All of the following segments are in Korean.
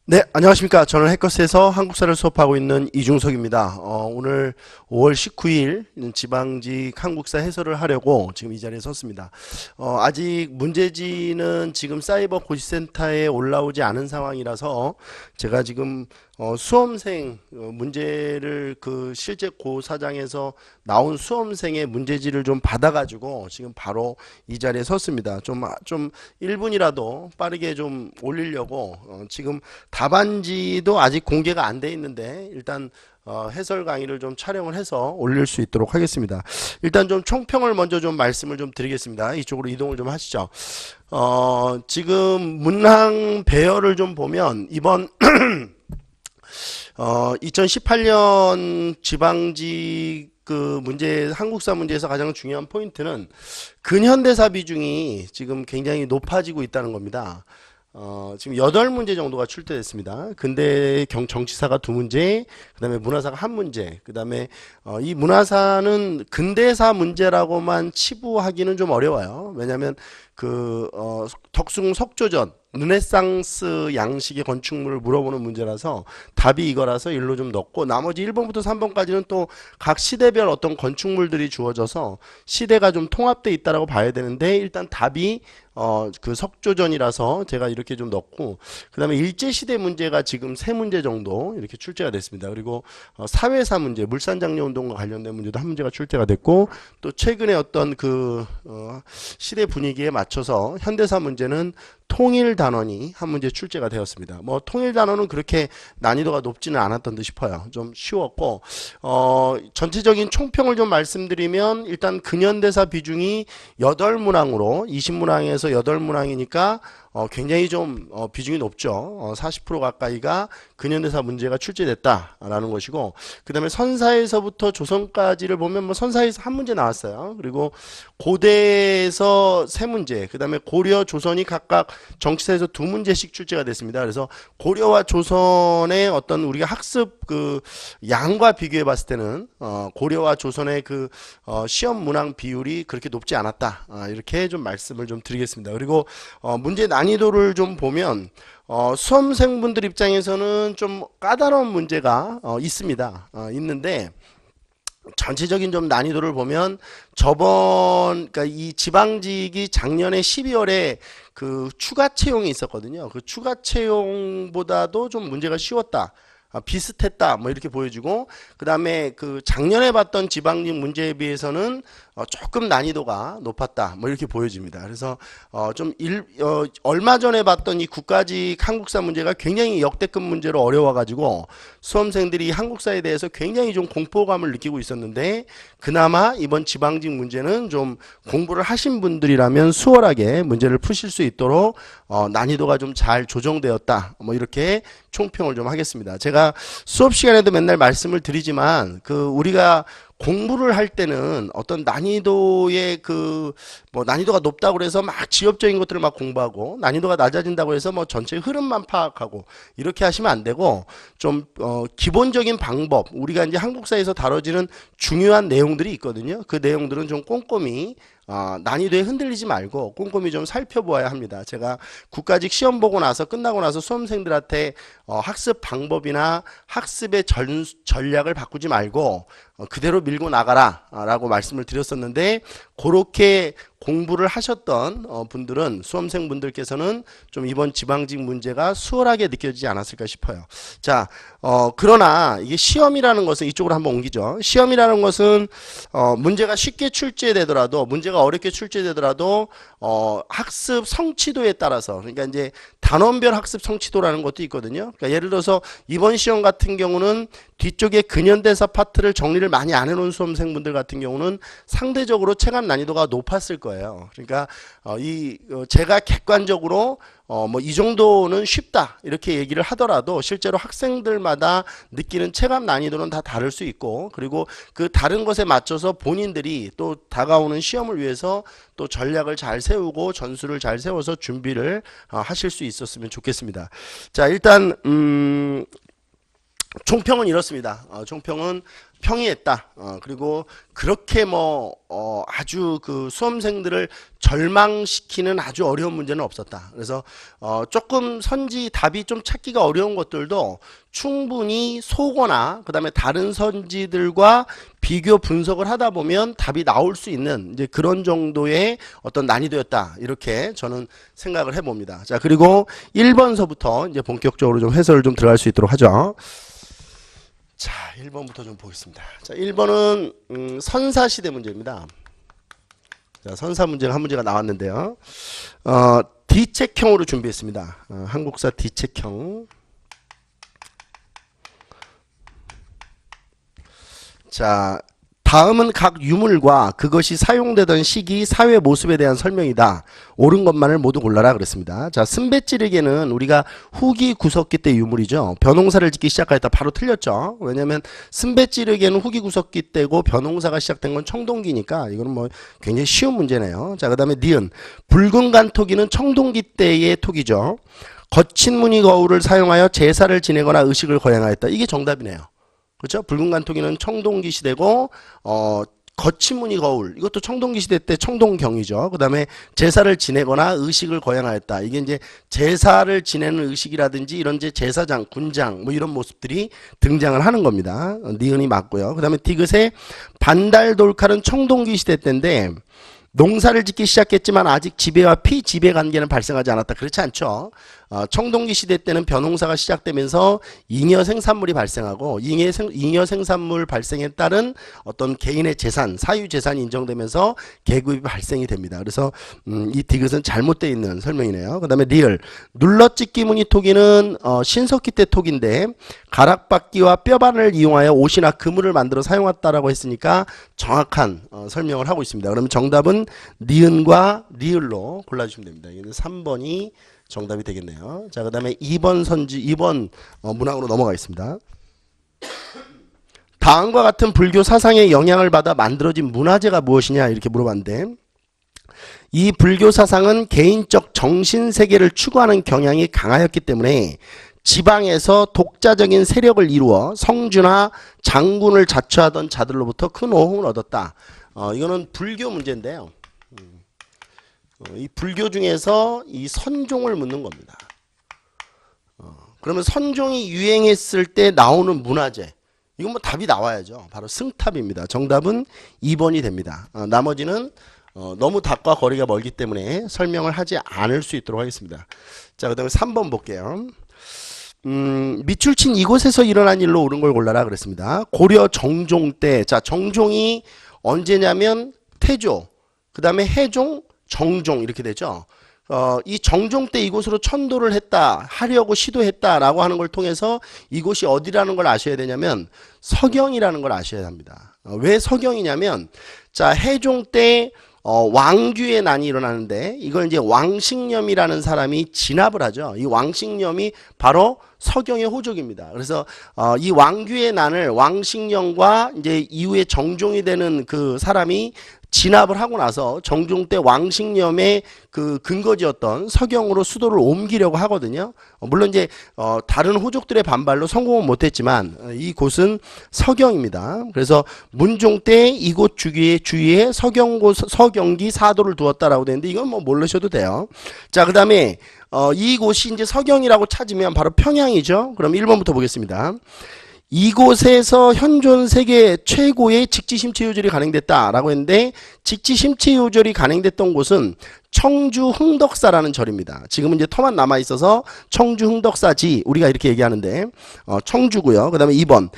네, 안녕하십니까. 저는 해커스에서 한국사를 수업하고 있는 이중석입니다. 오늘 5월 19일 지방직 한국사 해설을 하려고 지금 이 자리에 섰습니다. 아직 문제지는 지금 사이버 고시센터에 올라오지 않은 상황이라서 제가 지금 수험생 문제를 그 실제 고사장에서 나온 수험생의 문제지를 좀 받아가지고 지금 바로 이 자리에 섰습니다. 좀 1분이라도 빠르게 좀 올리려고 지금 답안지도 아직 공개가 안 돼 있는데 일단 해설 강의를 좀 촬영을 해서 올릴 수 있도록 하겠습니다. 일단 좀 총평을 먼저 좀 말씀을 좀 드리겠습니다. 이쪽으로 이동을 좀 하시죠. 지금 문항 배열을 좀 보면 이번 2018년 지방직 그 문제 한국사 문제에서 가장 중요한 포인트는 근현대사 비중이 지금 굉장히 높아지고 있다는 겁니다. 지금 8문제 정도가 출제됐습니다. 근대 정치사가 2문제, 그 다음에 문화사가 1문제, 그 다음에 이 문화사는 근대사 문제라고만 치부하기는 좀 어려워요. 왜냐하면 덕숭 석조전, 르네상스 양식의 건축물을 물어보는 문제라서 답이 이거라서 일로 좀 넣고 나머지 1번부터 3번까지는 또 각 시대별 어떤 건축물들이 주어져서 시대가 좀 통합되어 있다라고 봐야 되는데 일단 답이 그 석조전이라서 제가 이렇게 좀 넣고 그 다음에 일제시대 문제가 지금 3문제 정도 이렇게 출제가 됐습니다. 그리고 사회사 문제, 물산장려운동과 관련된 문제도 1문제가 출제가 됐고 또 최근에 어떤 시대 분위기에 맞춰서 현대사 문제는 통일 단원이 1문제 출제가 되었습니다. 뭐 통일 단원은 그렇게 난이도가 높지는 않았던 듯 싶어요. 좀 쉬웠고 전체적인 총평을 좀 말씀드리면 일단 근현대사 비중이 8문항으로 20문항에서 8문항이니까 굉장히 좀 비중이 높죠. 40% 가까이가 근현대사 문제가 출제됐다라는 것이고 그 다음에 선사에서부터 조선까지를 보면 뭐 선사에서 1문제 나왔어요. 그리고 고대에서 3문제, 그 다음에 고려, 조선이 각각 정치사에서 2문제씩 출제가 됐습니다. 그래서 고려와 조선의 어떤 우리가 학습 양과 비교해 봤을 때는 고려와 조선의 시험 문항 비율이 그렇게 높지 않았다. 이렇게 좀 말씀을 좀 드리겠습니다. 그리고 문제 난이도를 좀 보면 수험생분들 입장에서는 좀 까다로운 문제가 있습니다. 있는데 전체적인 좀 난이도를 보면 그러니까 이 지방직이 작년에 12월에 추가 채용이 있었거든요. 그 추가 채용보다도 좀 문제가 쉬웠다. 비슷했다 뭐 이렇게 보여주고 그 다음에 작년에 봤던 지방직 문제에 비해서는 조금 난이도가 높았다 뭐 이렇게 보여집니다. 그래서 얼마 전에 봤던 이 국가직 한국사 문제가 굉장히 역대급 문제로 어려워가지고 수험생들이 한국사에 대해서 굉장히 좀 공포감을 느끼고 있었는데 그나마 이번 지방직 문제는 좀 공부를 하신 분들이라면 수월하게 문제를 푸실 수 있도록 난이도가 좀 잘 조정되었다 뭐 이렇게 총평을 좀 하겠습니다. 제가 수업 시간에도 맨날 말씀을 드리지만 우리가 공부를 할 때는 어떤 난이도의 뭐 난이도가 높다고 해서 막 지엽적인 것들을 막 공부하고 난이도가 낮아진다고 해서 뭐 전체 흐름만 파악하고 이렇게 하시면 안 되고 좀 기본적인 방법 우리가 이제 한국사에서 다뤄지는 중요한 내용들이 있거든요. 그 내용들은 좀 꼼꼼히 난이도에 흔들리지 말고 꼼꼼히 좀 살펴보아야 합니다. 제가 국가직 시험 보고 나서 끝나고 나서 수험생들한테 학습 방법이나 학습의 전략을 바꾸지 말고 그대로 밀고 나가라 라고 말씀을 드렸었는데 그렇게 공부를 하셨던 분들은 수험생분들께서는 좀 이번 지방직 문제가 수월하게 느껴지지 않았을까 싶어요. 자, 그러나 이게 시험이라는 것은 이쪽으로 한번 옮기죠. 시험이라는 것은 문제가 쉽게 출제되더라도 문제가 어렵게 출제되더라도 학습 성취도에 따라서 그러니까 이제 단원별 학습 성취도라는 것도 있거든요. 그러니까 예를 들어서 이번 시험 같은 경우는 뒤쪽에 근현대사 파트를 정리를 많이 안 해놓은 수험생분들 같은 경우는 상대적으로 체감 난이도가 높았을 거예요. 그러니까 제가 객관적으로 뭐 이 정도는 쉽다 이렇게 얘기를 하더라도 실제로 학생들마다 느끼는 체감 난이도는 다 다를 수 있고 그리고 그 다른 것에 맞춰서 본인들이 또 다가오는 시험을 위해서 또 전략을 잘 세우고 전술을 잘 세워서 준비를 하실 수 있었으면 좋겠습니다. 자, 일단 총평은 이렇습니다. 총평은 평이했다. 그리고 그렇게 아주 그 수험생들을 절망시키는 아주 어려운 문제는 없었다. 그래서 조금 답이 좀 찾기가 어려운 것들도 충분히 소거나 그 다음에 다른 선지들과 비교 분석을 하다 보면 답이 나올 수 있는 이제 그런 정도의 어떤 난이도였다. 이렇게 저는 생각을 해봅니다. 자, 그리고 1번서부터 이제 본격적으로 좀 해설을 좀 들어갈 수 있도록 하죠. 자, 1번부터 좀 보겠습니다. 자, 1번은 선사시대 문제입니다. 자, 선사 문제가 한 문제가 나왔는데요. D책형으로 준비했습니다. 한국사 D책형. 자, 다음은 각 유물과 그것이 사용되던 시기, 사회 모습에 대한 설명이다. 옳은 것만을 모두 골라라 그랬습니다. 자, 쓴배찌르개는 우리가 후기 구석기 때 유물이죠. 벼농사를 짓기 시작하였다. 바로 틀렸죠. 왜냐면 쓴배찌르개는 후기 구석기 때고 벼농사가 시작된 건 청동기니까 이거는 뭐 굉장히 쉬운 문제네요. 자, 그 다음에 니은. 붉은 간토기는 청동기 때의 토기죠. 거친 무늬 거울을 사용하여 제사를 지내거나 의식을 거행하였다. 이게 정답이네요. 그렇죠? 붉은 간토기는 청동기 시대고 거친 무늬 거울 이것도 청동기 시대 때 청동경이죠. 그 다음에 제사를 지내거나 의식을 거행하였다. 이게 이제 제사를 지내는 의식이라든지 이런 이제 제사장, 군장 뭐 이런 모습들이 등장을 하는 겁니다. 니은이 맞고요. 그 다음에 디귿의 반달돌칼은 청동기 시대 때인데 농사를 짓기 시작했지만 아직 지배와 피지배 관계는 발생하지 않았다. 그렇지 않죠. 청동기 시대 때는 벼농사가 시작되면서 잉여 생산물이 발생하고 잉여 생산물 발생에 따른 어떤 개인의 재산, 사유 재산이 인정되면서 계급이 발생이 됩니다. 그래서 이 디귿은 잘못되어 있는 설명이네요. 그 다음에 리을. 눌러찢기 무늬 토기는 신석기 때 토기인데 가락바퀴와 뼈바늘 이용하여 옷이나 그물을 만들어 사용했다라고 했으니까 정확한 설명을 하고 있습니다. 그러면 정답은 니은과 리을로 골라주시면 됩니다. 이는 3번이 정답이 되겠네요. 자, 그 다음에 2번 문항으로 넘어가겠습니다. 다음과 같은 불교 사상의 영향을 받아 만들어진 문화재가 무엇이냐 이렇게 물어봤는데 이 불교 사상은 개인적 정신세계를 추구하는 경향이 강하였기 때문에 지방에서 독자적인 세력을 이루어 성주나 장군을 자처하던 자들로부터 큰 호응을 얻었다. 이거는 불교 문제인데요. 이 불교 중에서 이 선종을 묻는 겁니다. 그러면 선종이 유행했을 때 나오는 문화재. 이건 뭐 답이 나와야죠. 바로 승탑입니다. 정답은 2번이 됩니다. 나머지는 너무 답과 거리가 멀기 때문에 설명을 하지 않을 수 있도록 하겠습니다. 자, 그 다음에 3번 볼게요. 밑줄 친 이곳에서 일어난 일로 옳은 걸 골라라 그랬습니다. 고려 정종 때, 자, 정종이 언제냐면 태조, 그 다음에 해종, 정종 이렇게 되죠. 이 정종 때 이곳으로 천도를 하려고 시도했다라고 하는 걸 통해서 이곳이 어디라는 걸 아셔야 되냐면 서경이라는 걸 아셔야 합니다. 왜 서경이냐면 자, 해종 때 왕규의 난이 일어나는데 이걸 이제 왕식념이라는 사람이 진압을 하죠. 이 왕식념이 바로 서경의 호족입니다. 그래서 이 왕규의 난을 왕식념과 이제 이후에 정종이 되는 그 사람이 진압을 하고 나서 정종 때 왕식념의 그 근거지였던 서경으로 수도를 옮기려고 하거든요. 물론 이제 다른 호족들의 반발로 성공은 못했지만 이곳은 서경입니다. 그래서 문종 때 이곳 주위에 서경기 사도를 두었다라고 되는데 이건 뭐 모르셔도 돼요. 자, 그 다음에 이곳이 이제 서경이라고 찾으면 바로 평양이죠. 그럼 1번부터 보겠습니다. 이곳에서 현존 세계 최고의 직지심체 요절이 간행됐다라고 했는데 직지심체 요절이 간행됐던 곳은 청주 흥덕사라는 절입니다. 지금은 이제 터만 남아 있어서 청주 흥덕사지 우리가 이렇게 얘기하는데 청주고요. 그다음에 2번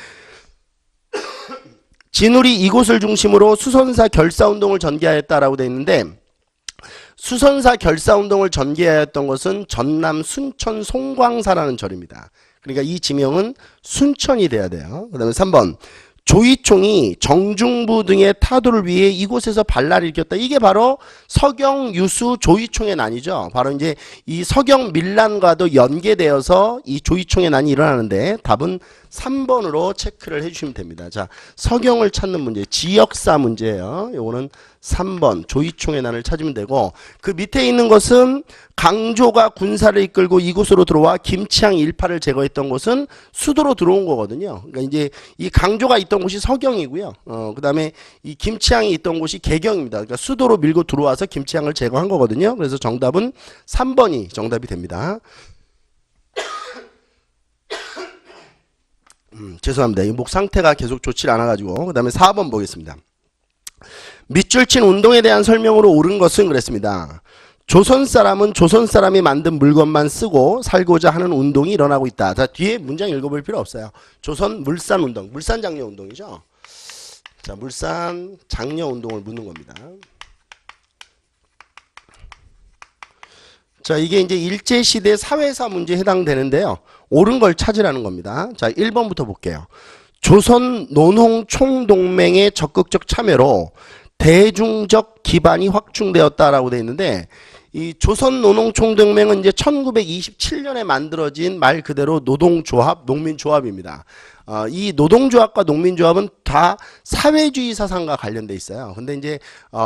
진울이 이곳을 중심으로 수선사 결사운동을 전개하였다라고 되어 있는데 수선사 결사운동을 전개하였던 것은 전남 순천 송광사라는 절입니다. 그러니까 이 지명은 순천이 돼야 돼요. 그 다음에 3번 조이총이 정중부 등의 타도를 위해 이곳에서 반란을 일으켰다. 이게 바로 서경, 유수, 조이총의 난이죠. 바로 이제 이 서경 밀란과도 연계되어서 이 조이총의 난이 일어나는데 답은 3번으로 체크를 해주시면 됩니다. 자, 서경을 찾는 문제, 지역사 문제예요. 요거는 3번 조이총의 난을 찾으면 되고, 그 밑에 있는 것은 강조가 군사를 이끌고 이곳으로 들어와 김치향 일파를 제거했던 곳은 수도로 들어온 거거든요. 그러니까 이제 이 강조가 있던 곳이 서경이고요. 그다음에 이 김치향이 있던 곳이 개경입니다. 그러니까 수도로 밀고 들어와서 김치향을 제거한 거거든요. 그래서 정답은 3번이 정답이 됩니다. 죄송합니다. 이 목 상태가 계속 좋지 않아가지고. 그 다음에 4번 보겠습니다. 밑줄 친 운동에 대한 설명으로 옳은 것은 그랬습니다. 조선 사람은 조선 사람이 만든 물건만 쓰고 살고자 하는 운동이 일어나고 있다. 자, 뒤에 문장 읽어볼 필요 없어요. 조선 물산 운동, 물산 장려 운동이죠. 자, 물산 장려 운동을 묻는 겁니다. 자, 이게 이제 일제시대 사회사 문제에 해당되는데요. 옳은 걸 찾으라는 겁니다. 자, 1번부터 볼게요. 조선 노농 총동맹의 적극적 참여로 대중적 기반이 확충되었다라고 되어 있는데, 이 조선 노농 총동맹은 이제 1927년에 만들어진 말 그대로 노동조합, 농민조합입니다. 이 노동조합과 농민조합은 다 사회주의 사상과 관련돼 있어요. 근데 이제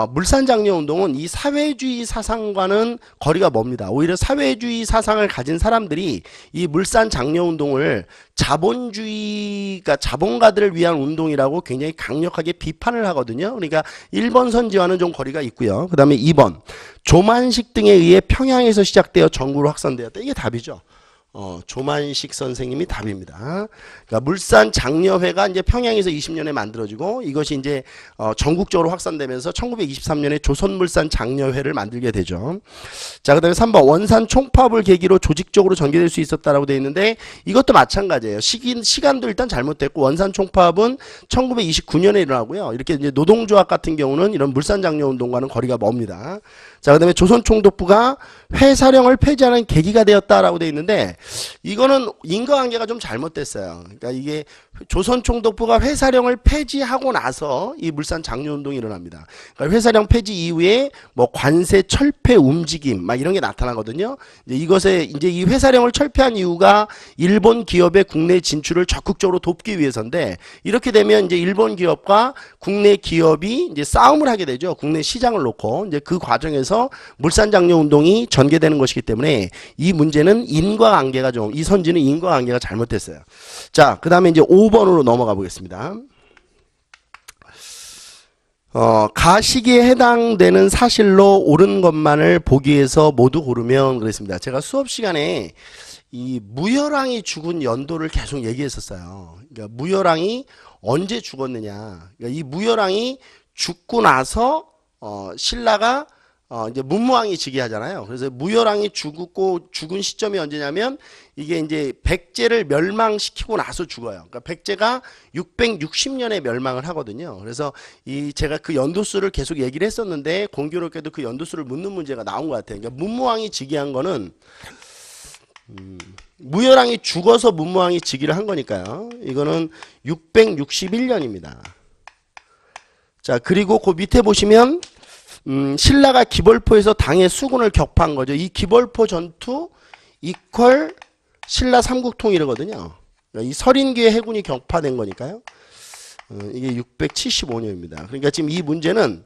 물산장려운동은 이 사회주의 사상과는 거리가 멉니다. 오히려 사회주의 사상을 가진 사람들이 이 물산장려운동을 자본주의가 자본가들을 위한 운동이라고 굉장히 강력하게 비판을 하거든요. 그러니까 1번 선지와는 좀 거리가 있고요. 그 다음에 2번 조만식 등에 의해 평양에서 시작되어 전국으로 확산되었다. 이게 답이죠. 조만식 선생님이 답입니다. 그러니까 물산 장려회가 이제 평양에서 20년에 만들어지고 이것이 이제 전국적으로 확산되면서 1923년에 조선물산 장려회를 만들게 되죠. 자, 그다음에 3번 원산 총파업을 계기로 조직적으로 전개될 수 있었다라고 되어 있는데 이것도 마찬가지예요. 시간도 일단 잘못됐고 원산 총파업은 1929년에 일어나고요. 이렇게 이제 노동조합 같은 경우는 이런 물산 장려 운동과는 거리가 멉니다. 자, 그다음에 조선총독부가 회사령을 폐지하는 계기가 되었다라고 되어 있는데 이거는 인과관계가 좀 잘못됐어요. 그러니까 이게 조선총독부가 회사령을 폐지하고 나서 이 물산 장려운동이 일어납니다. 그러니까 회사령 폐지 이후에 뭐 관세 철폐 움직임 막 이런 게 나타나거든요. 이것에 이제 이 회사령을 철폐한 이유가 일본 기업의 국내 진출을 적극적으로 돕기 위해서인데 이렇게 되면 이제 일본 기업과 국내 기업이 이제 싸움을 하게 되죠. 국내 시장을 놓고 이제 그 과정에서 물산 장려 운동이 전개되는 것이기 때문에 이 문제는 인과관계가 이 선지는 인과관계가 잘못됐어요. 자, 그 다음에 이제 5번으로 넘어가 보겠습니다. 가시기에 해당되는 사실로 옳은 것만을 보기 위해서 모두 고르면 그랬습니다. 제가 수업 시간에 이 무열왕이 죽은 연도를 계속 얘기했었어요. 그러니까 무열왕이 언제 죽었느냐. 그러니까 이 무열왕이 죽고 나서 신라가 이제 문무왕이 즉위하잖아요. 그래서 무열왕이 죽은 시점이 언제냐면 이게 이제 백제를 멸망시키고 나서 죽어요. 그러니까 백제가 660년에 멸망을 하거든요. 그래서 제가 그 연도수를 계속 얘기를 했었는데 공교롭게도 그 연도수를 묻는 문제가 나온 것 같아요. 그러니까 문무왕이 즉위한 거는 무열왕이 죽어서 문무왕이 즉위를 한 거니까요. 이거는 661년입니다. 자, 그리고 그 밑에 보시면 신라가 기벌포에서 당의 수군을 격파한 거죠. 이 기벌포 전투 이퀄 신라 삼국통일이거든요. 이 서린기의 해군이 격파된 거니까요. 이게 675년입니다. 그러니까 지금 이 문제는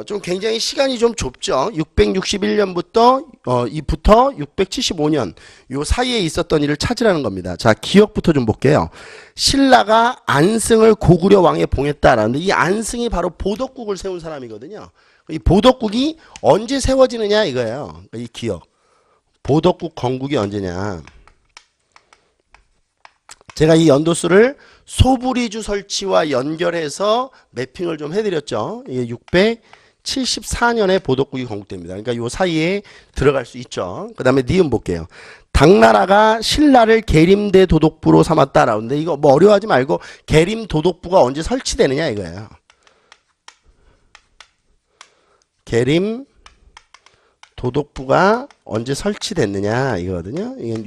좀 굉장히 시간이 좀 좁죠. 661년부터 675년 요 사이에 있었던 일을 찾으라는 겁니다. 자, 기억부터 좀 볼게요. 신라가 안승을 고구려 왕에 봉했다라는데 이 안승이 바로 보덕국을 세운 사람이거든요. 이 보덕국이 언제 세워지느냐 이거예요. 이 기억. 보덕국 건국이 언제냐. 제가 이 연도수를 소부리주 설치와 연결해서 매핑을 좀 해드렸죠. 이게 674년에 보덕국이 건국됩니다. 그러니까 요 사이에 들어갈 수 있죠. 그 다음에 니은 볼게요. 당나라가 신라를 계림대 도독부로 삼았다라고 하는데 이거 뭐 어려워하지 말고 계림 도독부가 언제 설치되느냐 이거예요. 계림 도독부가 언제 설치됐느냐 이거거든요. 이건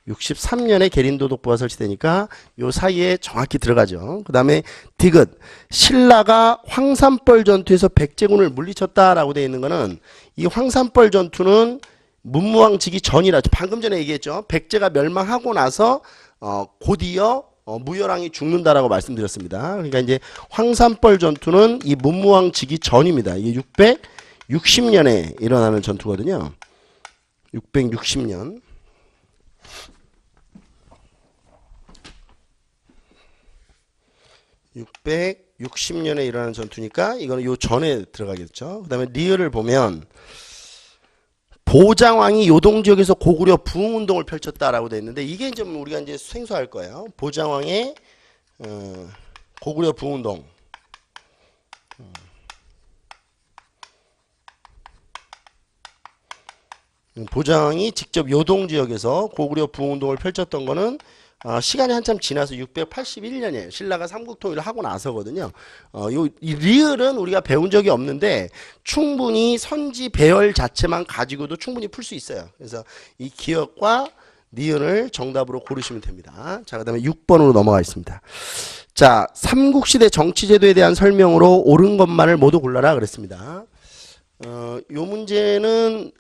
663년에 계림도독부가 설치되니까 요 사이에 정확히 들어가죠. 그 다음에 디귿 신라가 황산벌 전투에서 백제군을 물리쳤다라고 되어 있는 거는 이 황산벌 전투는 문무왕 즉위 전이라 방금 전에 얘기했죠. 백제가 멸망하고 나서 곧이어 무열왕이 죽는다라고 말씀드렸습니다. 그러니까 이제 황산벌 전투는 이 문무왕 지기 전입니다. 이게 660년에 일어나는 전투거든요. 660년. 660년에 일어나는 전투니까 이거는 요 전에 들어가겠죠. 그 다음에 리을을 보면 보장왕이 요동 지역에서 고구려 부흥운동을 펼쳤다라고 되어 있는데 이게 좀 우리가 이제 생소할 거예요. 보장왕의 고구려 부흥운동. 보장왕이 직접 요동 지역에서 고구려 부흥운동을 펼쳤던 거는 시간이 한참 지나서 681년이에요. 신라가 삼국통일을 하고 나서거든요. 이 리을은 우리가 배운 적이 없는데 충분히 선지 배열 자체만 가지고도 충분히 풀 수 있어요. 그래서 이 기역과 니은을 정답으로 고르시면 됩니다. 자, 그 다음에 6번으로 넘어가겠습니다. 자, 삼국시대 정치제도에 대한 설명으로 옳은 것만을 모두 골라라 그랬습니다. 요 문제는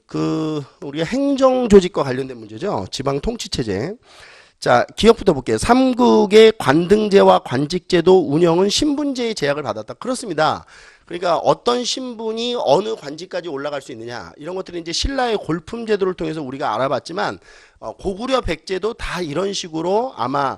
우리가 행정조직과 관련된 문제죠. 지방통치체제. 자, 기억부터 볼게요. 삼국의 관등제와 관직제도 운영은 신분제의 제약을 받았다. 그렇습니다. 그러니까 어떤 신분이 어느 관직까지 올라갈 수 있느냐 이런 것들이 이제 신라의 골품 제도를 통해서 우리가 알아봤지만 고구려 백제도 다 이런 식으로 아마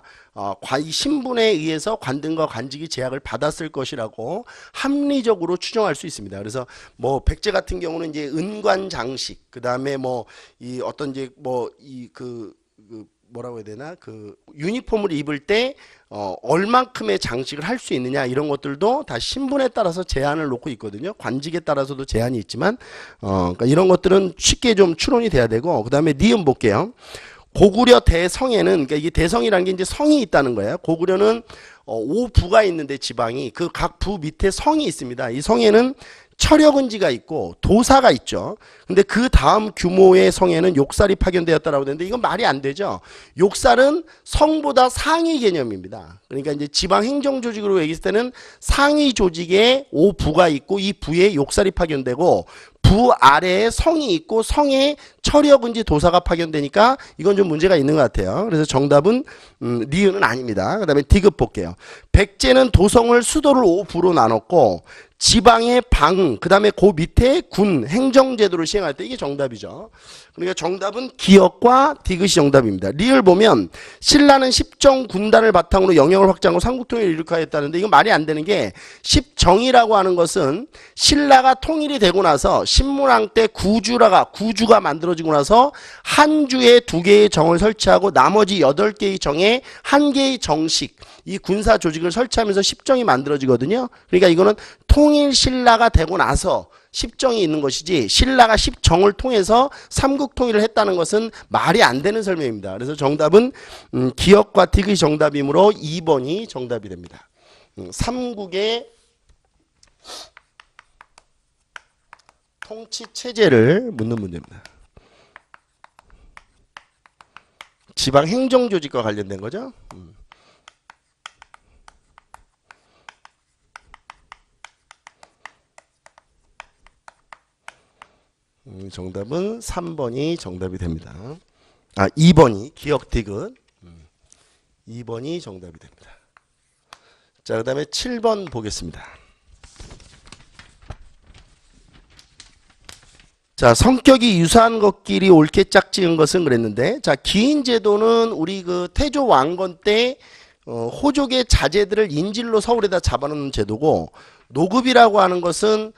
이 신분에 의해서 관등과 관직이 제약을 받았을 것이라고 합리적으로 추정할 수 있습니다. 그래서 뭐 백제 같은 경우는 이제 은관 장식, 그 다음에 뭐 이 어떤 이제 뭐 이 뭐라고 해야 되나 유니폼을 입을 때 얼만큼의 장식을 할 수 있느냐 이런 것들도 다 신분에 따라서 제한을 놓고 있거든요. 관직에 따라서도 제한이 있지만 그러니까 이런 것들은 쉽게 좀 추론이 돼야 되고 그 다음에 니은 볼게요. 고구려 대성에는 그러니까 이게 대성이라는 게 이제 성이 있다는 거예요. 고구려는 5부가 있는데 지방이 그 각 부 밑에 성이 있습니다. 이 성에는 철역은지가 있고 도사가 있죠. 근데 그 다음 규모의 성에는 욕살이 파견되었다라고 되는데 이건 말이 안 되죠. 욕살은 성보다 상위 개념입니다. 그러니까 이제 지방 행정 조직으로 얘기했을 때는 상위 조직에 5부가 있고 이 부에 욕살이 파견되고 부 아래에 성이 있고 성에 철역은지 도사가 파견되니까 이건 좀 문제가 있는 것 같아요. 그래서 정답은 니은은 아닙니다. 그 다음에 디귿 볼게요. 백제는 도성을 수도를 5부로 나눴고 지방의 방, 그 다음에 그 밑에 군, 행정제도를 시행할 때 이게 정답이죠. 그러니까 정답은 기역과 디귿이 정답입니다. 리을 보면 신라는 십정 군단을 바탕으로 영역을 확장하고 삼국통일을 일으켰다는데 이건 말이 안 되는 게 십정이라고 하는 것은 신라가 통일이 되고 나서 신문왕 때 구주가 만들어지고 나서 한 주에 2개의 정을 설치하고 나머지 8개의 정에 1개의 정식 이 군사 조직을 설치하면서 십정이 만들어지거든요. 그러니까 이거는 통일 신라가 되고 나서 십정이 있는 것이지 신라가 십정을 통해서 삼국통일을 했다는 것은 말이 안 되는 설명입니다. 그래서 정답은 기역과 디귿이 정답이므로 2번이 정답이 됩니다. 삼국의 통치체제를 묻는 문제입니다. 지방 행정조직과 관련된 거죠. 정답은 3번이 정답이 됩니다. 2번이 기역 디귿 2번이 정답이 됩니다. 자, 그 다음에 7번 보겠습니다. 자, 성격이 유사한 것끼리 옳게 짝지은 것은 그랬는데, 자, 기인제도는 우리 태조 왕건 때 호족의 자제들을 인질로 서울에다 잡아놓는 제도고, 노급이라고 하는 것은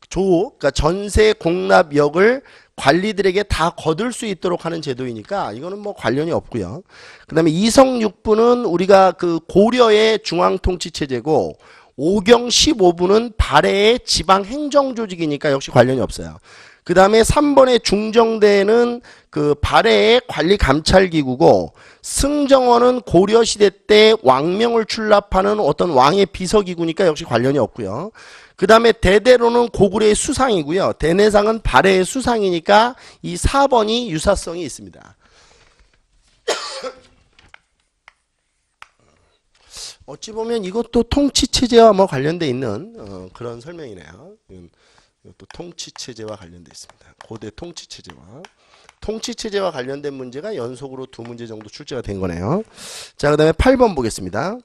그러니까 전세 공납역을 관리들에게 다 거둘 수 있도록 하는 제도이니까 이거는 뭐 관련이 없고요. 그 다음에 이성육부는 우리가 고려의 중앙통치체제고 오경 15부는 발해의 지방행정조직이니까 역시 관련이 없어요. 그 다음에 3번의 중정대는 발해의 관리감찰기구고 승정원은 고려시대 때 왕명을 출납하는 어떤 왕의 비서기구니까 역시 관련이 없고요. 그 다음에 대대로는 고구려의 수상이고요. 대내상은 발해의 수상이니까 이 4번이 유사성이 있습니다. 어찌 보면 이것도 통치체제와 뭐 관련돼 있는 그런 설명이네요. 이것도 통치체제와 관련돼 있습니다. 고대 통치체제와. 통치체제와 관련된 문제가 연속으로 두 문제 정도 출제가 된 거네요. 자, 그 다음에 8번 보겠습니다.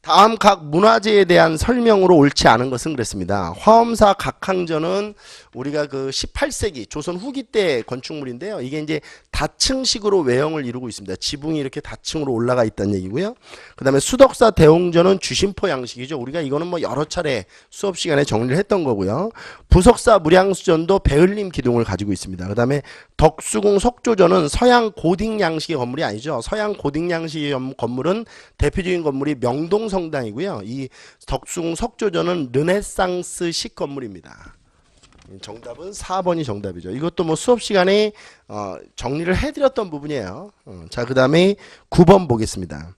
다음 각 문화재에 대한 설명으로 옳지 않은 것은 그랬습니다. 화엄사 각항전은 우리가 그 18세기 조선 후기 때 건축물인데요. 이게 이제 다층식으로 외형을 이루고 있습니다. 지붕이 이렇게 다층으로 올라가 있다는 얘기고요. 그 다음에 수덕사 대웅전은 주심포 양식이죠. 우리가 이거는 뭐 여러 차례 수업 시간에 정리를 했던 거고요. 부석사 무량수전도 배을림 기둥을 가지고 있습니다. 그 다음에 덕수궁 석조전은 서양 고딕 양식의 건물이 아니죠. 서양 고딕 양식의 건물은 대표적인 건물이 명동 성당이고요. 이 덕수궁 석조전은 르네상스식 건물입니다. 정답은 4번이 정답이죠. 이것도 뭐 수업 시간에 정리를 해드렸던 부분이에요. 자, 그 다음에 9번 보겠습니다.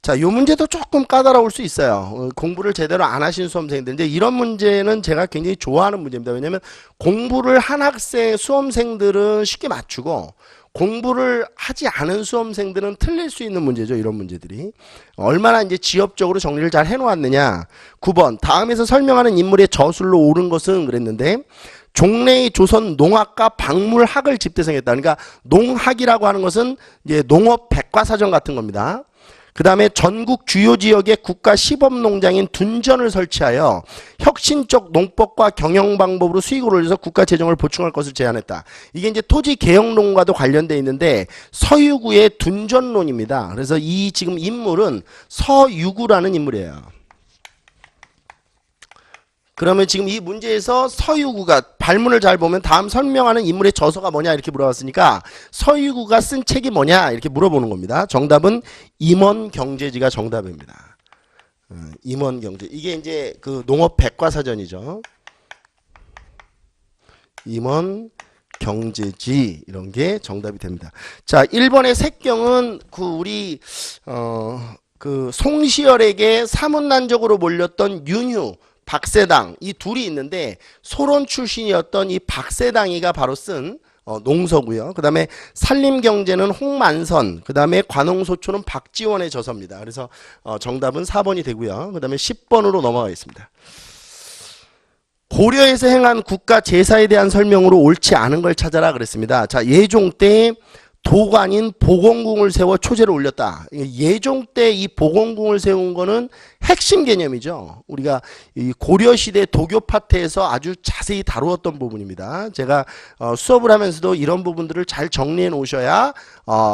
자, 이 문제도 조금 까다로울 수 있어요. 공부를 제대로 안 하신 수험생들인데 이런 문제는 제가 굉장히 좋아하는 문제입니다. 왜냐하면 공부를 한 수험생들은 쉽게 맞추고 공부를 하지 않은 수험생들은 틀릴 수 있는 문제죠. 이런 문제들이. 얼마나 이제 지엽적으로 정리를 잘 해놓았느냐. 9번. 다음에서 설명하는 인물의 저술로 옳은 것은 그랬는데 종래의 조선 농학과 박물학을 집대성했다. 그러니까 농학이라고 하는 것은 이제 농업 백과사전 같은 겁니다. 그 다음에 전국 주요 지역에 국가 시범농장인 둔전을 설치하여 혁신적 농법과 경영 방법으로 수익을 올려서 국가 재정을 보충할 것을 제안했다. 이게 이제 토지 개혁론과도 관련되어 있는데 서유구의 둔전론입니다. 그래서 이 지금 인물은 서유구라는 인물이에요. 그러면 지금 이 문제에서 서유구가 발문을 잘 보면 다음 설명하는 인물의 저서가 뭐냐 이렇게 물어봤으니까 서유구가 쓴 책이 뭐냐 이렇게 물어보는 겁니다. 정답은 임원경제지가 정답입니다. 임원경제. 이게 이제 그 농업 백과사전이죠. 임원경제지 이런 게 정답이 됩니다. 자, 1번의 색경은 그 우리 그 송시열에게 사문난적으로 몰렸던 윤휴 박세당 이 둘이 있는데 소론 출신이었던 이 박세당이가 바로 쓴 농서고요. 그 다음에 산림경제는 홍만선, 그 다음에 관홍소초는 박지원의 저서입니다. 그래서 정답은 4번이 되고요. 그 다음에 10번으로 넘어가겠습니다. 고려에서 행한 국가 제사에 대한 설명으로 옳지 않은 걸 찾아라 그랬습니다. 자, 예종 때 도관인 보건궁을 세워 초제를 올렸다. 예종 때 이 보건궁을 세운 거는 핵심 개념이죠. 우리가 이 고려시대 도교 파트에서 아주 자세히 다루었던 부분입니다. 제가 수업을 하면서도 이런 부분들을 잘 정리해 놓으셔야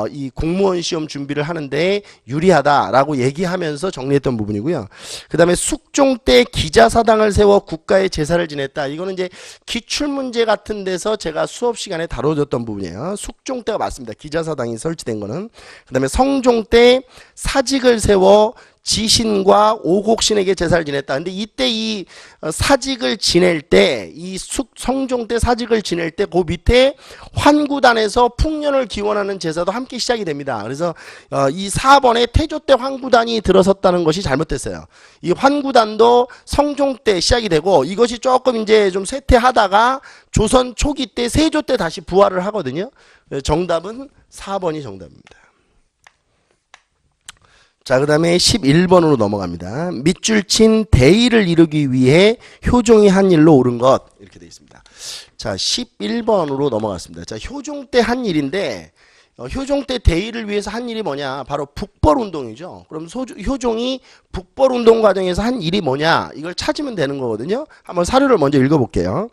이 공무원 시험 준비를 하는데 유리하다라고 얘기하면서 정리했던 부분이고요. 그 다음에 숙종 때 기자사당을 세워 국가의 제사를 지냈다. 이거는 이제 기출문제 같은 데서 제가 수업 시간에 다뤄줬던 부분이에요. 숙종 때가 맞습니다. 기자사당이 설치된 거는. 그 다음에 성종 때 사직을 세워 지신과 오곡신에게 제사를 지냈다. 근데 이때 이 사직을 지낼 때, 이 성종 때 사직을 지낼 때 그 밑에 환구단에서 풍년을 기원하는 제사도 함께 시작이 됩니다. 그래서 이 4번에 태조 때 환구단이 들어섰다는 것이 잘못됐어요. 이 환구단도 성종 때 시작이 되고 이것이 조금 이제 좀 쇠퇴하다가 조선 초기 때 세조 때 다시 부활을 하거든요. 정답은 4번이 정답입니다. 자, 그 다음에 11번으로 넘어갑니다. 밑줄 친 대의를 이루기 위해 효종이 한 일로 옳은 것 이렇게 되어 있습니다. 자, 11번으로 넘어갔습니다. 자, 효종 때 한 일인데 효종 때 대의를 위해서 한 일이 뭐냐? 바로 북벌운동이죠. 그럼 효종이 북벌운동 과정에서 한 일이 뭐냐? 이걸 찾으면 되는 거거든요. 한번 사료를 먼저 읽어볼게요.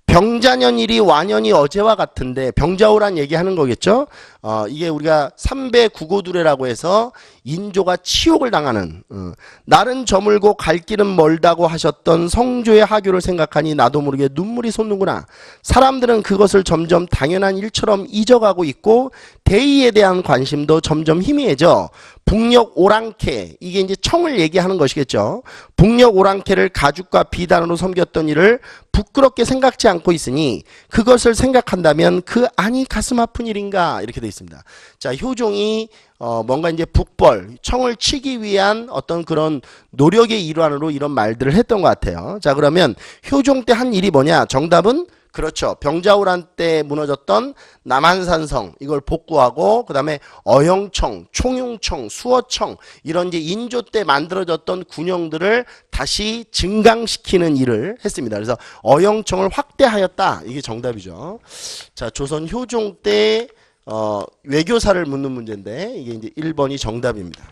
병자년일이 완연히 어제와 같은데 병자호란 얘기하는 거겠죠. 이게 우리가 삼배 구고두례라고 해서 인조가 치욕을 당하는 날은 저물고 갈 길은 멀다고 하셨던 성조의 하교를 생각하니 나도 모르게 눈물이 솟는구나. 사람들은 그것을 점점 당연한 일처럼 잊어가고 있고 대의에 대한 관심도 점점 희미해져 북녘 오랑캐, 이게 이제 청을 얘기하는 것이겠죠. 북녘 오랑캐를 가죽과 비단으로 섬겼던 일을 부끄럽게 생각지 않고 있으니 그것을 생각한다면 그 안이 가슴 아픈 일인가 이렇게 되어 있습니다. 자, 효종이 뭔가 이제 북벌, 청을 치기 위한 어떤 그런 노력의 일환으로 이런 말들을 했던 것 같아요. 자, 그러면 효종 때 한 일이 뭐냐? 정답은 그렇죠. 병자호란 때 무너졌던 남한산성 이걸 복구하고 그다음에 어영청, 총융청, 수어청 이런 이제 인조 때 만들어졌던 군영들을 다시 증강시키는 일을 했습니다. 그래서 어영청을 확대하였다. 이게 정답이죠. 자, 조선 효종 때 외교사를 묻는 문제인데 이게 이제 1번이 정답입니다.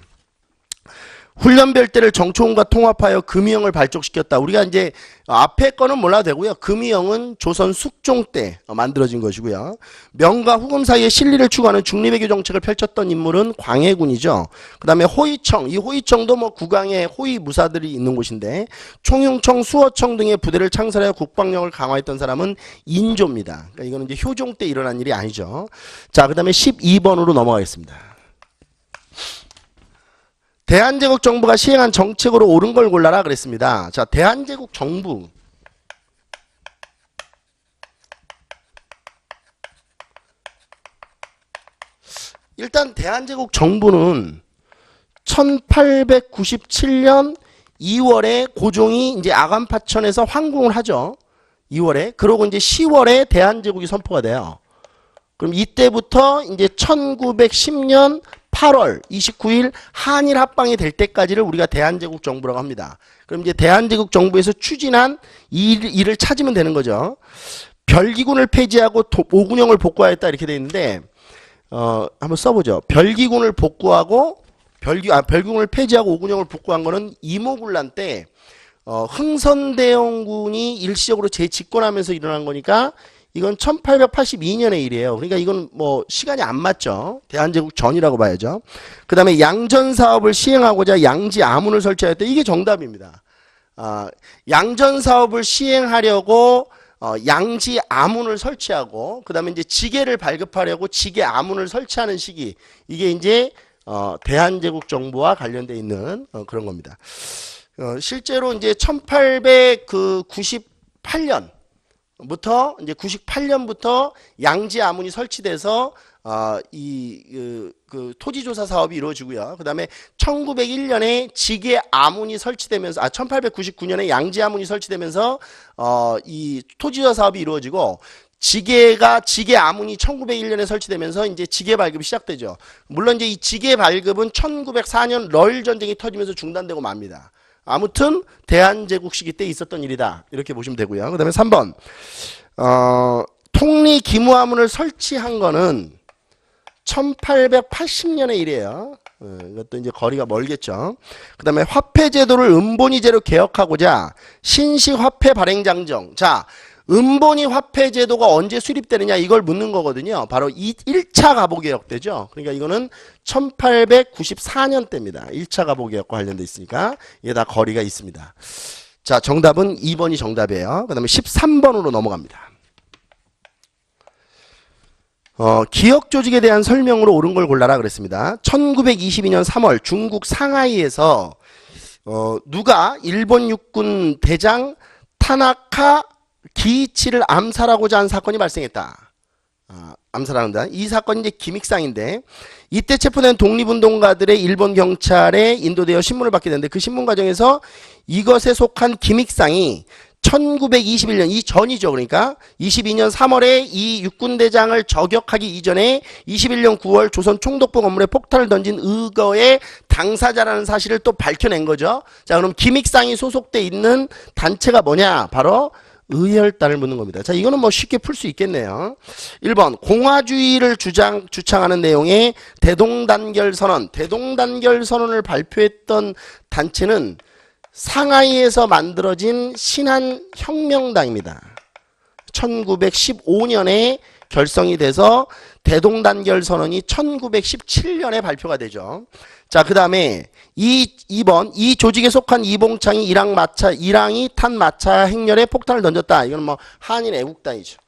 훈련별대를 정초원과 통합하여 금이영을 발족시켰다. 우리가 이제 앞에 거는 몰라도 되고요. 금이영은 조선 숙종 때 만들어진 것이고요. 명과 후금 사이의 신리를 추구하는 중립외교 정책을 펼쳤던 인물은 광해군이죠. 그 다음에 호위청, 이 호위청도 뭐 국왕의 호위 무사들이 있는 곳인데 총융청, 수어청 등의 부대를 창설하여 국방력을 강화했던 사람은 인조입니다. 그러니까 이거는 이제 효종 때 일어난 일이 아니죠. 자, 그 다음에 12번으로 넘어가겠습니다. 대한제국 정부가 시행한 정책으로 옳은 걸 골라라 그랬습니다. 자, 대한제국 정부. 일단 대한제국 정부는 1897년 2월에 고종이 이제 아간파천에서 황궁을 하죠. 2월에. 그러고 이제 10월에 대한제국이 선포가 돼요. 그럼 이때부터 이제 1910년 8월 29일 한일 합방이 될 때까지를 우리가 대한제국 정부라고 합니다. 그럼 이제 대한제국 정부에서 추진한 이 일을 찾으면 되는 거죠. 별기군을 폐지하고 오군영을 복구하였다 이렇게 되어 있는데 한번 써보죠. 별기군을 복구하고 별기군을 폐지하고 오군영을 복구한 거는 이모군란 때 흥선대원군이 일시적으로 재집권하면서 일어난 거니까 이건 1882년의 일이에요. 그러니까 이건 뭐 시간이 안 맞죠. 대한제국 전이라고 봐야죠. 그 다음에 양전 사업을 시행하고자 양지 아문을 설치하였다. 이게 정답입니다. 양전 사업을 시행하려고 양지 아문을 설치하고 그 다음에 이제 지게를 발급하려고 지게 아문을 설치하는 시기. 이게 이제 대한제국 정부와 관련되어 있는 그런 겁니다. 실제로 이제 1898년 부터 이제 98년부터 양지 아문이 설치돼서 그 토지조사 사업이 이루어지고요. 그다음에 1901년에 지게 아문이 설치되면서 1899년에 양지 아문이 설치되면서 이 토지조사 사업이 이루어지고 지게 아문이 1901년에 설치되면서 이제 지게 발급이 시작되죠. 물론 이제 이 지게 발급은 1904년 러일 전쟁이 터지면서 중단되고 맙니다. 아무튼 대한제국 시기 때 있었던 일이다. 이렇게 보시면 되고요. 그 다음에 3번 통리 기무아문을 설치한 거는 1880년의 일이에요. 이것도 이제 거리가 멀겠죠. 그 다음에 화폐제도를 은본위제로 개혁하고자 신식화폐 발행장정. 자, 은본위 화폐제도가 언제 수립되느냐 이걸 묻는 거거든요. 바로 1차 가보개혁 때죠. 그러니까 이거는 1894년 때입니다. 1차 가보개혁과 관련돼 있으니까 이게 다 거리가 있습니다. 자, 정답은 2번이 정답이에요. 그 다음에 13번으로 넘어갑니다. 기역 조직에 대한 설명으로 옳은 걸 골라라 그랬습니다. 1922년 3월 중국 상하이에서 누가 일본 육군 대장 타나카 기이치를 암살하고자 한 사건이 발생했다. 암살하는다. 이 사건이 이제 기믹상인데 이때 체포된 독립운동가들의 일본 경찰에 인도되어 신문을 받게 되는데 그 신문 과정에서 이것에 속한 기믹상이 1921년 이 전이죠. 그러니까 22년 3월에 이 육군대장을 저격하기 이전에 21년 9월 조선 총독부 건물에 폭탄을 던진 의거의 당사자라는 사실을 또 밝혀낸 거죠. 자, 그럼 기믹상이 소속돼 있는 단체가 뭐냐? 바로 의열단을 묻는 겁니다. 자, 이거는 뭐 쉽게 풀 수 있겠네요. 1번 공화주의를 주창하는 내용의 대동단결선언을 발표했던 단체는 상하이에서 만들어진 신한혁명당입니다. 1915년에 결성이 돼서 대동단결선언이 1917년에 발표가 되죠. 자, 그 다음에 2번 이 조직에 속한 이봉창이 일항이 탄 마차 행렬에 폭탄을 던졌다. 이건 뭐 한일 애국단이죠.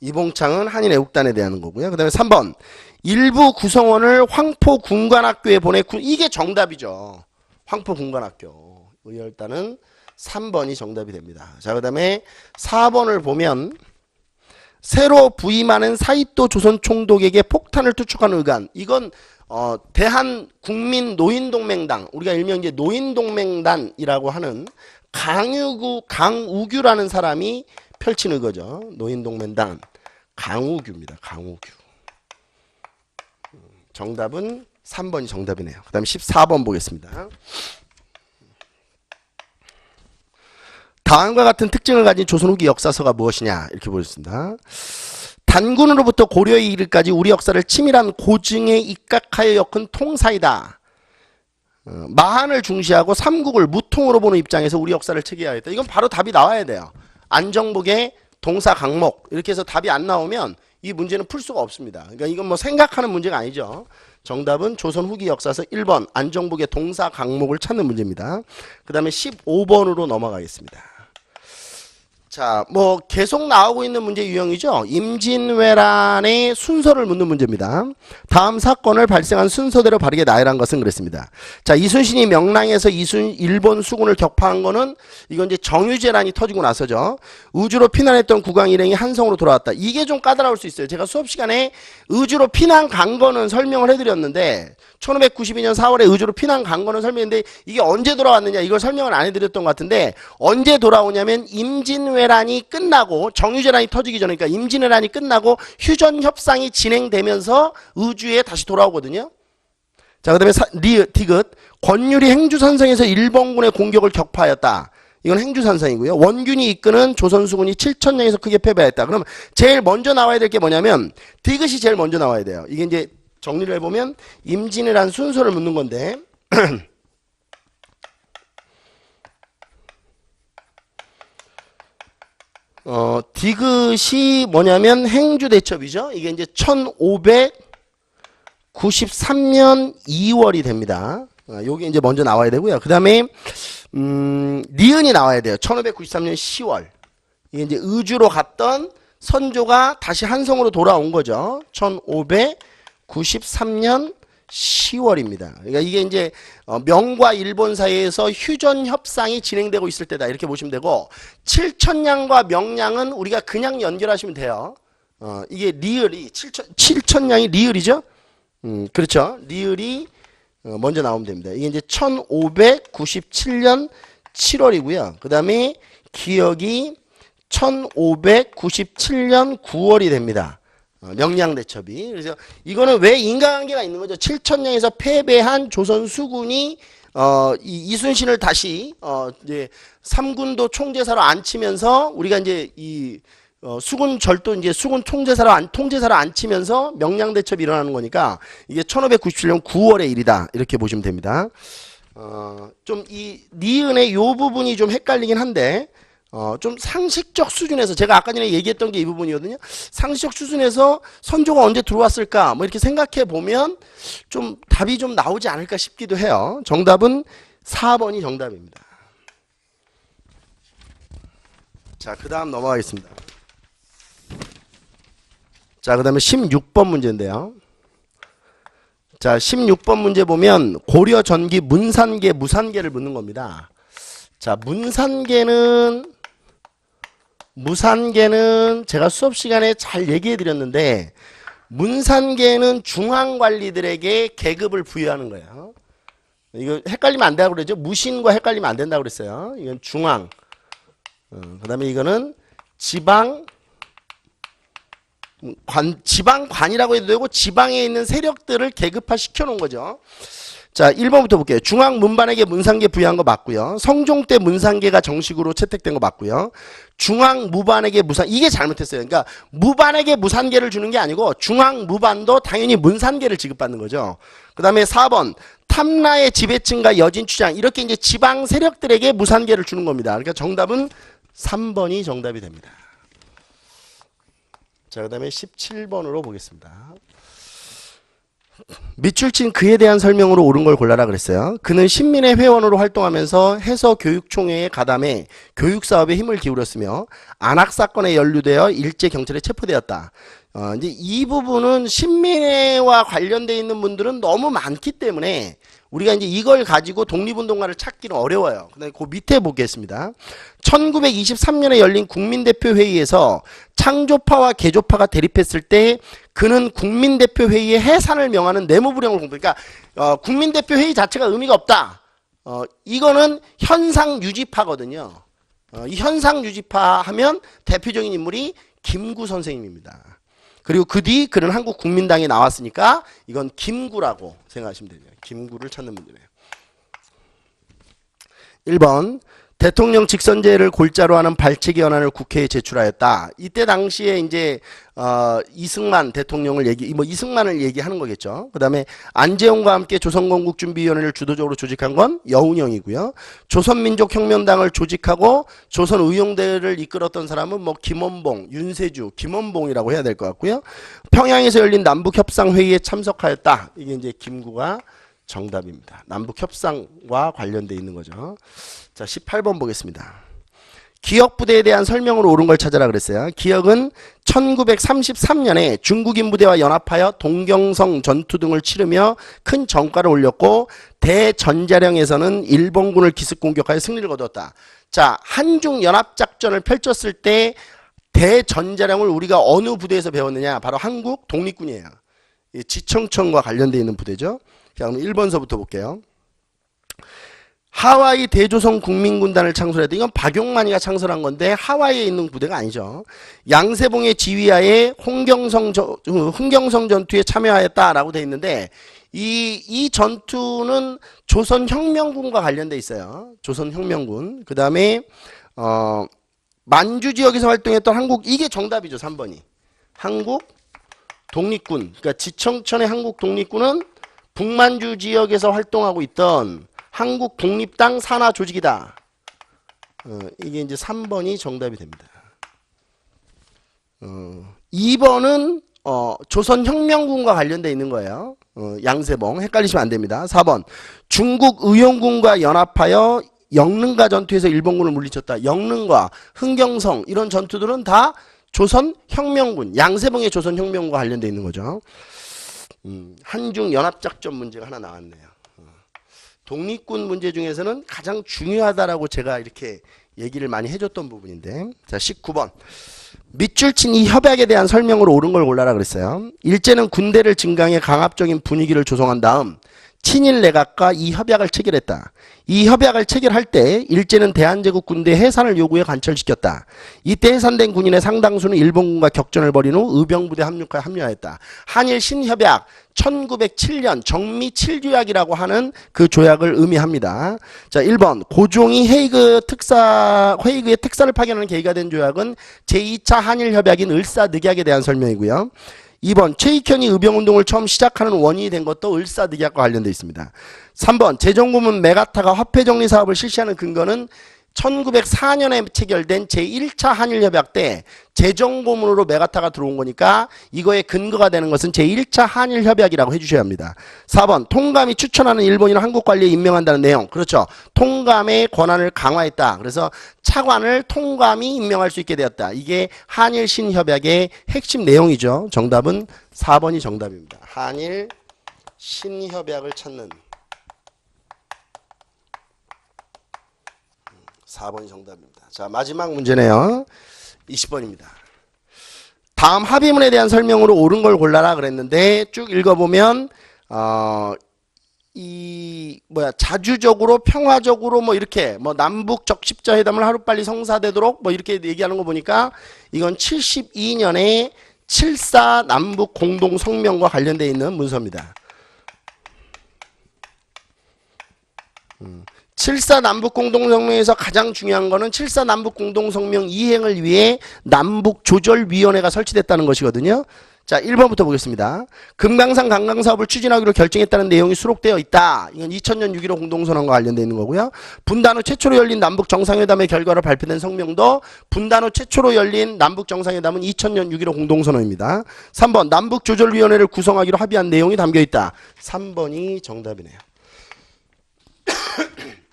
이봉창은 한일 애국단에 대한 거고요. 그 다음에 3번 일부 구성원을 황포군관학교에 이게 정답이죠. 황포군관학교. 의열단은 3번이 정답이 됩니다. 자, 그 다음에 4번을 보면 새로 부임하는 사이토 조선 총독에게 폭탄을 투척한 의관. 이건 대한국민노인동맹당, 우리가 일명 이제 노인동맹단이라고 하는 강우규라는 사람이 펼치는 거죠. 노인동맹단 강우규입니다. 강우규. 정답은 3번이 정답이네요. 그 다음에 14번 보겠습니다. 다음과 같은 특징을 가진 조선 후기 역사서가 무엇이냐 이렇게 보겠습니다. 단군으로부터 고려에 이르기까지 우리 역사를 치밀한 고증에 입각하여 엮은 통사이다. 마한을 중시하고 삼국을 무통으로 보는 입장에서 우리 역사를 체계하였다. 이건 바로 답이 나와야 돼요. 안정복의 동사 강목 이렇게 해서 답이 안 나오면 이 문제는 풀 수가 없습니다. 그러니까 이건 뭐 생각하는 문제가 아니죠. 정답은 조선 후기 역사서 1번 안정복의 동사 강목을 찾는 문제입니다. 그 다음에 15번으로 넘어가겠습니다. 자, 뭐 계속 나오고 있는 문제 유형이죠. 임진왜란의 순서를 묻는 문제입니다. 다음 사건을 발생한 순서대로 바르게 나열한 것은 그랬습니다. 자, 이순신이 명랑에서 일본 수군을 격파한 거는 이건 이제 정유재란이 터지고 나서죠. 의주로 피난했던 국왕 일행이 한성으로 돌아왔다. 이게 좀 까다로울 수 있어요. 제가 수업 시간에 의주로 피난 간 거는 설명을 해드렸는데 1592년 4월에 의주로 피난 간 거는 설명했는데 이게 언제 돌아왔느냐 이걸 설명을 안 해드렸던 것 같은데 언제 돌아오냐면 임진왜란이 끝나고 정유재란이 터지기 전에 그러니까 임진왜란이 끝나고 휴전협상이 진행되면서 의주에 다시 돌아오거든요. 자, 그 다음에 디귿 권율이 행주산성에서 일본군의 공격을 격파하였다. 이건 행주산성이고요. 원균이 이끄는 조선수군이 7천량에서 크게 패배했다. 그럼 제일 먼저 나와야 될 게 뭐냐면 디귿이 제일 먼저 나와야 돼요. 이게 이제 정리를 해보면 임진왜란 순서를 묻는 건데 디귿이 뭐냐면 행주대첩이죠. 이게 이제 1593년 2월이 됩니다. 요게 이제 먼저 나와야 되고요. 그 다음에 니은이 나와야 돼요. 1593년 10월. 이게 이제 의주로 갔던 선조가 다시 한성으로 돌아온 거죠. 1593년 10월입니다. 그러니까 이게 이제 명과 일본 사이에서 휴전 협상이 진행되고 있을 때다 이렇게 보시면 되고 7천량과 명량은 우리가 그냥 연결하시면 돼요. 이게 리을이 7천량이 리을이죠. 그렇죠. 리을이 먼저 나오면 됩니다. 이게 이제 1597년 7월이고요. 그 다음에 기억이 1597년 9월이 됩니다. 명량대첩이. 그래서 이거는 왜 인과관계가 있는 거죠. 7천량에서 패배한 조선 수군이 이순신을 다시 이제 삼군도 총재사로 앉히면서 우리가 이제 이 수군 절도 이제 수군 통제사로 앉히면서 명량대첩이 일어나는 거니까 이게 1597년 9월의 일이다 이렇게 보시면 됩니다. 좀 이 니은의 요 부분이 좀 헷갈리긴 한데. 좀 상식적 수준에서 제가 아까 전에 얘기했던 게 이 부분이거든요. 상식적 수준에서 선조가 언제 들어왔을까 뭐 이렇게 생각해 보면 좀 답이 좀 나오지 않을까 싶기도 해요. 정답은 4번이 정답입니다. 자, 그 다음 넘어가겠습니다. 자, 그 다음에 16번 문제인데요. 자, 16번 문제 보면 고려 전기 문산계 무산계를 묻는 겁니다. 자, 무산계는 제가 수업 시간에 잘 얘기해 드렸는데 문산계는 중앙관리들에게 계급을 부여하는 거예요. 이거 헷갈리면 안 된다고 그러죠. 무신과 헷갈리면 안 된다고 그랬어요. 이건 중앙. 그 다음에 이거는 지방관이라고 해도 되고 지방에 있는 세력들을 계급화 시켜 놓은 거죠. 자, 1번부터 볼게요. 중앙 문반에게 문산계 부여한 거 맞고요. 성종 때 문산계가 정식으로 채택된 거 맞고요. 중앙 무반에게 이게 잘못했어요. 그러니까 무반에게 무산계를 주는 게 아니고 중앙 무반도 당연히 문산계를 지급받는 거죠. 그 다음에 4번 탐라의 지배층과 여진추장 이렇게 이제 지방 세력들에게 무산계를 주는 겁니다. 그러니까 정답은 3번이 정답이 됩니다. 자, 그 다음에 17번으로 보겠습니다. 밑줄 친 그에 대한 설명으로 옳은 걸 골라라 그랬어요. 그는 신민의 회원으로 활동하면서 해서교육총회에 가담해 교육사업에 힘을 기울였으며 안학사건에 연루되어 일제 경찰에 체포되었다. 이제 이 부분은 신민회와 관련되어 있는 분들은 너무 많기 때문에 우리가 이제 이걸 가지고 독립운동가를 찾기는 어려워요. 근데 그 밑에 보겠습니다. 1923년에 열린 국민대표회의에서 창조파와 개조파가 대립했을 때 그는 국민대표회의의 해산을 명하는 내무부령을 공포. 그러니까 국민대표회의 자체가 의미가 없다. 이거는 현상유지파거든요. 이 현상유지파 하면 대표적인 인물이 김구 선생님입니다. 그리고 그 뒤 그는 한국국민당에 나왔으니까 이건 김구라고 생각하시면 됩니다. 김구를 찾는 문제네요. 1번 대통령 직선제를 골자로 하는 발췌 현안을 국회에 제출하였다. 이때 당시에 이제 이승만 대통령을 이승만을 얘기하는 거겠죠. 그다음에 안재홍과 함께 조선건국준비위원회를 주도적으로 조직한 건 여운형이고요. 조선민족혁명당을 조직하고 조선의용대를 이끌었던 사람은 뭐 김원봉, 윤세주, 김원봉이라고 해야 될 것 같고요. 평양에서 열린 남북협상회의에 참석하였다. 이게 이제 김구가 정답입니다. 남북협상과 관련돼 있는 거죠. 자, 18번 보겠습니다. 기역부대에 대한 설명으로 옳은 걸 찾아라 그랬어요. 기역은 1933년에 중국인 부대와 연합하여 동경성 전투 등을 치르며 큰 전과를 올렸고 대전자령에서는 일본군을 기습 공격하여 승리를 거두었다. 자, 한중 연합작전을 펼쳤을 때 대전자령을 우리가 어느 부대에서 배웠느냐? 바로 한국 독립군이에요. 지청천과 관련되어 있는 부대죠. 자, 그럼 1번서부터 볼게요. 하와이 대조선 국민군단을 창설했다. 이건 박용만이가 창설한 건데 하와이에 있는 부대가 아니죠. 양세봉의 지휘하에 흥경성 전투에 참여하였다라고 되어 있는데 이 전투는 조선혁명군과 관련돼 있어요. 조선혁명군. 그 다음에 만주 지역에서 활동했던 한국, 이게 정답이죠. 3번이. 한국 독립군. 그러니까 지청천의 한국 독립군은 북만주 지역에서 활동하고 있던 한국 독립당 산하 조직이다. 이게 이제 3번이 정답이 됩니다. 2번은 조선혁명군과 관련되어 있는 거예요. 양세봉. 헷갈리시면 안 됩니다. 4번. 중국 의용군과 연합하여 영릉가 전투에서 일본군을 물리쳤다. 영릉과 흥경성 이런 전투들은 다 조선혁명군, 양세봉의 조선혁명군과 관련되어 있는 거죠. 한중 연합작전 문제가 하나 나왔네요. 독립군 문제 중에서는 가장 중요하다라고 제가 이렇게 얘기를 많이 해줬던 부분인데, 자, 19번. 밑줄 친 이 협약에 대한 설명으로 옳은 걸 골라라 그랬어요. 일제는 군대를 증강해 강압적인 분위기를 조성한 다음 친일 내각과 이 협약을 체결했다. 이 협약을 체결할 때 일제는 대한제국 군대 해산을 요구해 관철시켰다. 이때 해산된 군인의 상당수는 일본군과 격전을 벌인 후 의병부대 합류하였다. 한일 신협약 1907년 정미 7조약이라고 하는 그 조약을 의미합니다. 자, 1번 고종이 헤이그의 특사를 파견하는 계기가 된 조약은 제2차 한일협약인 을사늑약에 대한 설명이고요. 2번 최익현이 의병운동을 처음 시작하는 원인이 된 것도 을사늑약과 관련되어 있습니다. 3번 재정고문 메가타가 화폐정리 사업을 실시하는 근거는 1904년에 체결된 제1차 한일협약 때 재정고문으로 메가타가 들어온 거니까 이거의 근거가 되는 것은 제1차 한일협약이라고 해주셔야 합니다. 4번 통감이 추천하는 일본인을 한국 관리에 임명한다는 내용. 그렇죠. 통감의 권한을 강화했다. 그래서 차관을 통감이 임명할 수 있게 되었다. 이게 한일 신협약의 핵심 내용이죠. 정답은 4번이 정답입니다. 한일 신협약을 찾는 4번이 정답입니다. 자, 마지막 문제네요. 20번입니다. 다음 합의문에 대한 설명으로 옳은 걸 골라라 그랬는데 쭉 읽어보면 자주적으로 평화적으로 뭐 이렇게 뭐 남북 적십자 회담을 하루빨리 성사되도록 뭐 이렇게 얘기하는 거 보니까 이건 72년에 7.4 남북 공동 성명과 관련되어 있는 문서입니다. 7.4 남북공동성명에서 가장 중요한 거는 7.4 남북공동성명 이행을 위해 남북조절위원회가 설치됐다는 것이거든요. 자, 1번부터 보겠습니다. 금강산 관광사업을 추진하기로 결정했다는 내용이 수록되어 있다. 이건 2000년 6.15 공동선언과 관련되어 있는 거고요. 분단 후 최초로 열린 남북정상회담의 결과로 발표된 성명도 분단 후 최초로 열린 남북정상회담은 2000년 6.15 공동선언입니다. 3번 남북조절위원회를 구성하기로 합의한 내용이 담겨있다. 3번이 정답이네요.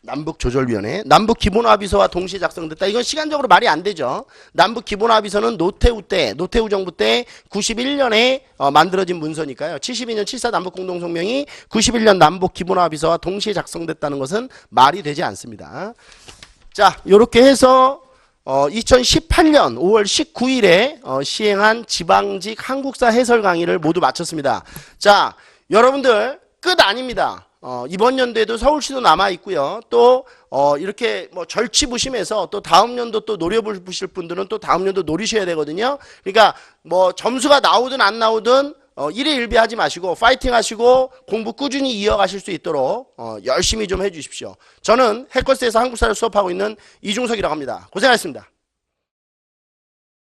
남북조절위원회, 남북기본합의서와 동시에 작성됐다. 이건 시간적으로 말이 안 되죠. 남북기본합의서는 노태우 정부 때 91년에 만들어진 문서니까요. 72년 7.4 남북공동성명이 91년 남북기본합의서와 동시에 작성됐다는 것은 말이 되지 않습니다. 자, 이렇게 해서 2018년 5월 19일에 시행한 지방직 한국사 해설 강의를 모두 마쳤습니다. 자, 여러분들 끝 아닙니다. 이번 연도에도 서울시도 남아 있고요. 또 이렇게 뭐 절치부심해서 또 다음 연도 또 노려보실 분들은 또 다음 연도 노리셔야 되거든요. 그러니까 뭐 점수가 나오든 안 나오든 일에 일비하지 마시고 파이팅 하시고 공부 꾸준히 이어가실 수 있도록 열심히 좀 해주십시오. 저는 해커스에서 한국사를 수업하고 있는 이중석이라고 합니다. 고생하셨습니다.